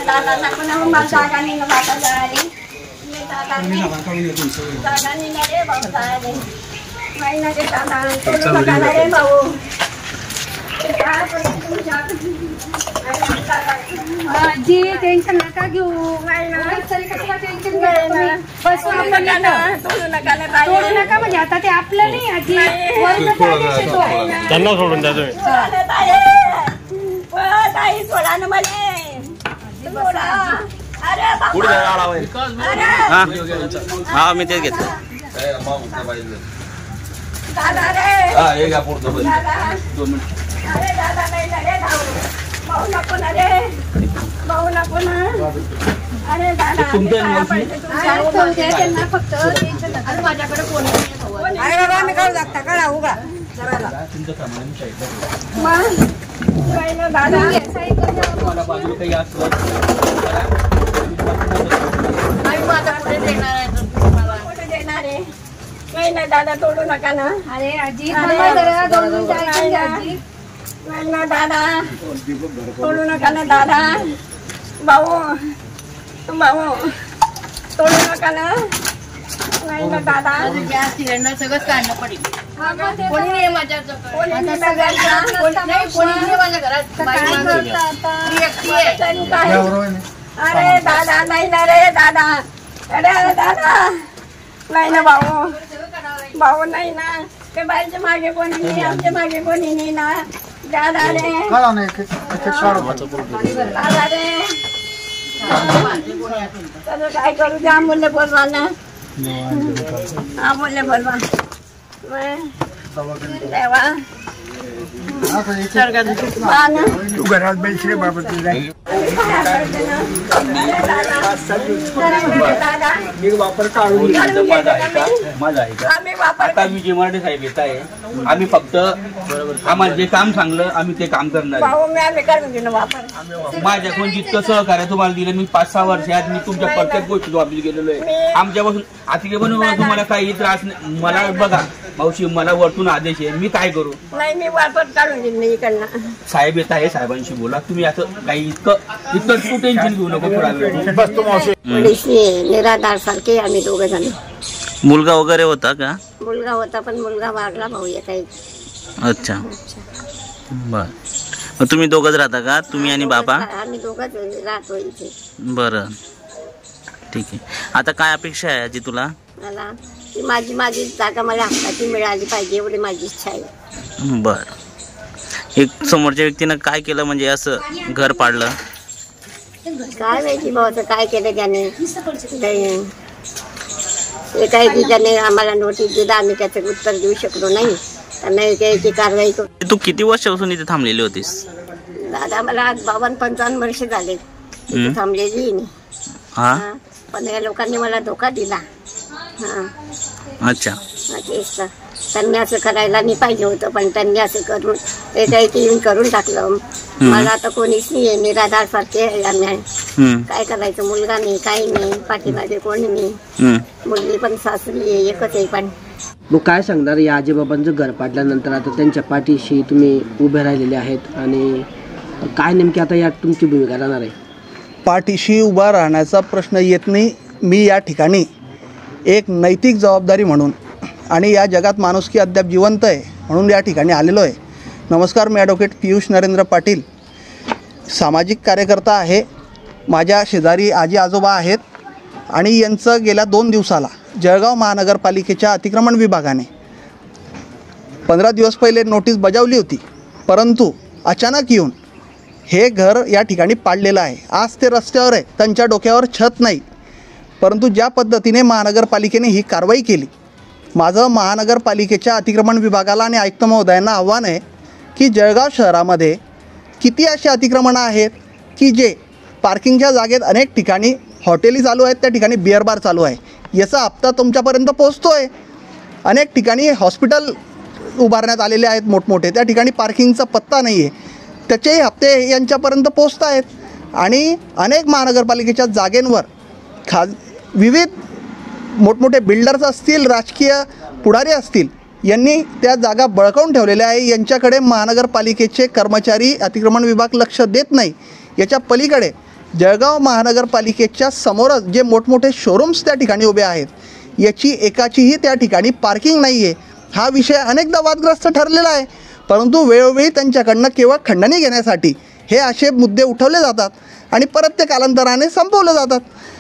दादा पण मला जागा नाही ना बाबा जायला दादा नाही रे भाऊ जायला नाही ना रे दादा तोडू नका रे भाऊ जी टेन्शन नका घेऊ तोडू नका म्हणजे आता ते आपलं नाही आजी त्यांना सोडून द्या तुम्ही सोडा ना मला हा मी तेच घेतलं दादा रे अरे दादा नाही रे भाऊ नको ना रे भाऊ नको ना अरे दादा फक्त माझ्याकडे कोणी लागता काढा उगा दादा देणार आहे नाही ना दादा तोडू नका ना अरे आजी नाही ना दादा तोडू नका ना दादा भाऊ तोडू नका ना नाही ना दादा गॅस सिलेंडर सगळंच काढणं पडेल कोणी नाही माझ्या अरे दादा नाही ना रे दादा अरे दादा नाही ना भाऊ नाही ना ते बाईच्या मागे कोणी नाही आमच्या मागे कोणी नाही ना दादा रे दादा रे काय करू द्या अमूल्य बोलवा ना अमूल्य बोलवा देवा तू घरात बैसले बाबा तुझ्या वापर काढून माझा आहे का आता मी जे मराठे साहेब येत आहे आम्ही फक्त आम्हाला जे काम सांगलं आम्ही ते काम करणार माझ्याकडून जितकं सहकार्य तुम्हाला दिलं मी 5-6 वर्षात मी तुमच्या प्रत्येक गोष्टी वापरली गेलेलो आहे आमच्यापासून आता पण तुम्हाला काही त्रास नाही मला बघा मावशी मला वरतून आदेश आहे मी काय करू नाही मी वापर काढून दिली नाही इकडनं साहेब येत आहे साहेबांशी बोला तुम्ही असं काही इतकं तू टेन्शन घेऊ नको थोडा वेळ बसतो मावशी निराधार सारखे आम्ही दोघ जण मुलगा वगैरे होता का मुलगा होता पण मुलगा वागला भाऊ येत आहे अच्छा बर मग तुम्ही दोघंच राहता का तुम्ही आणि बाबा आम्ही दोघंच राहतो इथे बरं ठीक आहे आता काय अपेक्षा आहे आजी तुला मला माझी जागा मला हक्काची मिळाली पाहिजे एवढी माझी इच्छा आहे बर एक समोरच्या व्यक्तीनं काय केलं म्हणजे असं घर पाडलं काय माहिती भाऊ काय केलं त्याने एकाएकी त्याने आम्हाला नोटीस दिला आम्ही त्याचं उत्तर देऊ शकलो नाही त्यांना एकाएकी कारवाई करू तू किती वर्षापासून इथे थांबलेली होतीस दादा मला 52-55 वर्ष झाले थांबलेली हा पण या लोकांनी मला धोका दिला हा अच्छा तेच त्यांनी असं करायला नाही पाहिजे होतं पण त्यांनी असं करून एकाएकी येऊन करून टाकलं मला आता कोणीच नाही आहे निराधार सारखे काय करायचं मुलगा नाही काही नाही पाठीमागे कोणी नाही मुलगी पण सासरी आहे एकच आहे पण मग काय सांगणार या आजीबाबांचं घर पाडल्यानंतर आता त्यांच्या पाठीशी तुम्ही उभे राहिलेले आहेत आणि काय नेमकी आता यात तुमची भूमिका राहणार आहे पाठीशी उभा राहण्याचा प्रश्न येत नाही मी या ठिकाणी एक नैतिक जबाबदारी म्हणून आणि या जगात माणुसकी अद्याप जिवंत आहे म्हणून या ठिकाणी आलेलो आहे नमस्कार मी ॲडव्होकेट पियुष नरेंद्र पाटील सामाजिक कार्यकर्ता आहे माझ्या शेजारी आजी आजोबा आहेत आणि यांचं गेल्या 2 दिवसाला जळगाव महानगरपालिकेच्या अतिक्रमण विभागाने 15 दिवस पहिले नोटीस बजावली होती परंतु अचानक येऊन हे घर या ठिकाणी पाडलेलं आहे आज ते रस्त्यावर आहे त्यांच्या डोक्यावर छत नाही परंतु ज्या पद्धतीने महानगरपालिकेने ही कारवाई केली माझं महानगरपालिकेच्या अतिक्रमण विभागाला आणि आयुक्त महोदयांना आव्हान आहे की जळगाव शहरामध्ये किती अशी अतिक्रमणं आहेत की जे पार्किंगच्या जागेत अनेक ठिकाणी हॉटेली चालू आहेत त्या ठिकाणी बिअर बार चालू आहे याचा हप्ता तुमच्यापर्यंत पोहोचतो आहे अनेक ठिकाणी हॉस्पिटल उभारण्यात आलेले आहेत मोठमोठे त्या ठिकाणी पार्किंगचा पत्ता नाही आहे त्याचेही हप्ते यांच्यापर्यंत पोहोचत आहेत आणि अनेक महानगरपालिकेच्या जागेंवर विविध मोठमोठे बिल्डर्स असतील राजकीय पुढारी असतील यांनी त्या जागा बळकावून ठेवलेल्या आहे यांच्याकडे महानगरपालिकेचे कर्मचारी अतिक्रमण विभाग लक्ष देत नाही याच्या पलीकडे जळगाव महानगरपालिकेच्या समोरच जे मोठमोठे शोरूम्स त्या ठिकाणी उभे आहेत, याची एकाचीही त्या ठिकाणी पार्किंग नाही आहे. हा विषय अनेकदा वादग्रस्त ठरलेला आहे, परंतु वेळोवेळी त्यांच्याकडनं केवळ खंडणी घेण्यासाठी हे असे मुद्दे उठवले जातात आणि परत ते कालांतराने संपवले जातात.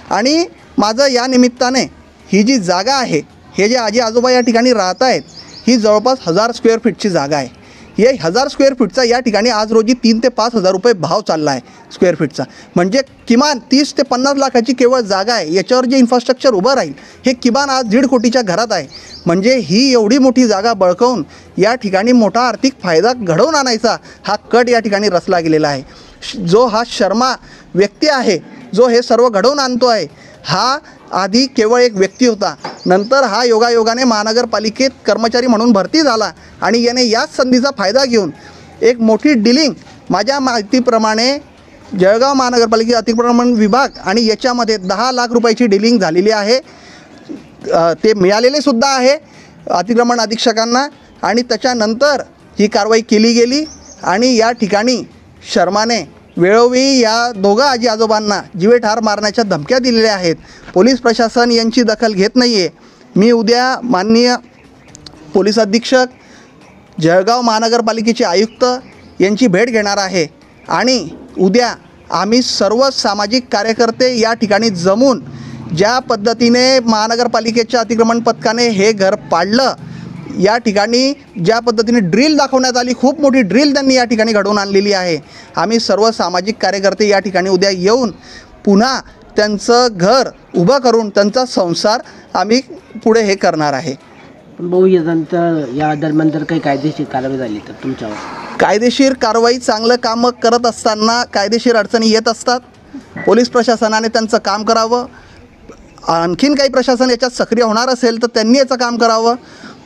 आणि माझं या निमित्ताने ही जी जागा आहे, हे जे आजी आजोबा या ठिकाणी राहत आहेत, ही जवळपास 1000 स्क्वेअर फीटची जागा आहे. हे 1000 स्क्वेअर फीटचा या ठिकाणी आज रोजी 3 ते 5 हजार रुपये भाव चालला आहे स्क्वेअर फीटचा. म्हणजे किमान 30 ते 50 लाखाची केवळ जागा आहे. याच्यावर जे इन्फ्रास्ट्रक्चर उभं राहील हे किमान आज 1.5 कोटीच्या घरात आहे. म्हणजे ही एवढी मोठी जागा बळकावून या ठिकाणी मोठा आर्थिक फायदा घडवून आणायचा हा कट या ठिकाणी रचला गेलेला आहे. जो हा शर्मा व्यक्ती आहे, जो हे सर्व घडवून आणतो आहे, हा आधी केवळ एक व्यक्ती होता. नंतर हा योगायोगाने महानगरपालिकेत कर्मचारी म्हणून भरती झाला आणि याने याच संधीचा फायदा घेऊन एक मोठी डिलिंग, माझ्या माहितीप्रमाणे जळगाव महानगरपालिका अतिक्रमण विभाग आणि याच्यामध्ये 10 लाख रुपयाची डिलिंग झालेली आहे. ते मिळालेले सुद्धा आहे अतिक्रमण अधीक्षकांना. आणि त्याच्यानंतर ही कारवाई केली गेली आणि या ठिकाणी शर्माने वेळोवेळी या दोघं आजी आजोबांना जीवेठार मारण्याच्या धमक्या दिलेल्या आहेत. पोलीस प्रशासन यांची दखल घेत नाही आहे. मी उद्या माननीय पोलीस अधीक्षक, जळगाव महानगरपालिकेचे आयुक्त यांची भेट घेणार आहे आणि उद्या आम्ही सर्व सामाजिक कार्यकर्ते या ठिकाणी जमून ज्या पद्धतीने महानगरपालिकेच्या अतिक्रमण पथकाने हे घर पाडलं, या ठिकाणी ज्या पद्धतीने ड्रिल दाखवण्यात आली, खूप मोठी ड्रिल त्यांनी या ठिकाणी घडवून आणलेली आहे. आम्ही सर्व सामाजिक कार्यकर्ते या ठिकाणी उद्या येऊन पुन्हा त्यांचं घर उभं करून त्यांचा संसार आम्ही पुढे हे करणार आहे. पण भाऊ, या दरम्यान जर काही कायदेशीर कारवाई झाली तर तुमच्यावर? कायदेशीर कारवाई, चांगलं कामं करत असताना कायदेशीर अडचणी येत असतात. पोलीस प्रशासनाने त्यांचं काम करावं. आणखीन काही प्रशासन याच्यात सक्रिय होणार असेल तर त्यांनी याचं काम करावं.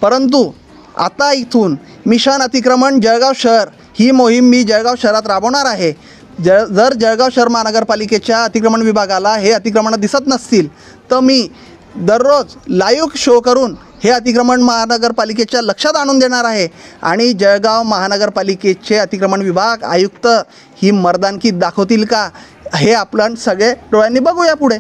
परंतु आता इथून मिशन अतिक्रमण जळगाव शहर ही मोहीम मी जळगाव शहरात राबवणार आहे. जर जळगाव शहर महानगरपालिकेच्या अतिक्रमण विभागाला हे अतिक्रमणं दिसत नसतील तर मी दररोज लाईव्ह शो करून हे अतिक्रमण महानगरपालिकेच्या लक्षात आणून देणार आहे. आणि जळगाव महानगरपालिकेचे अतिक्रमण विभाग आयुक्त ही मर्दानकी दाखवतील का, हे आपण सगळे डोळ्यांनी बघूया पुढे.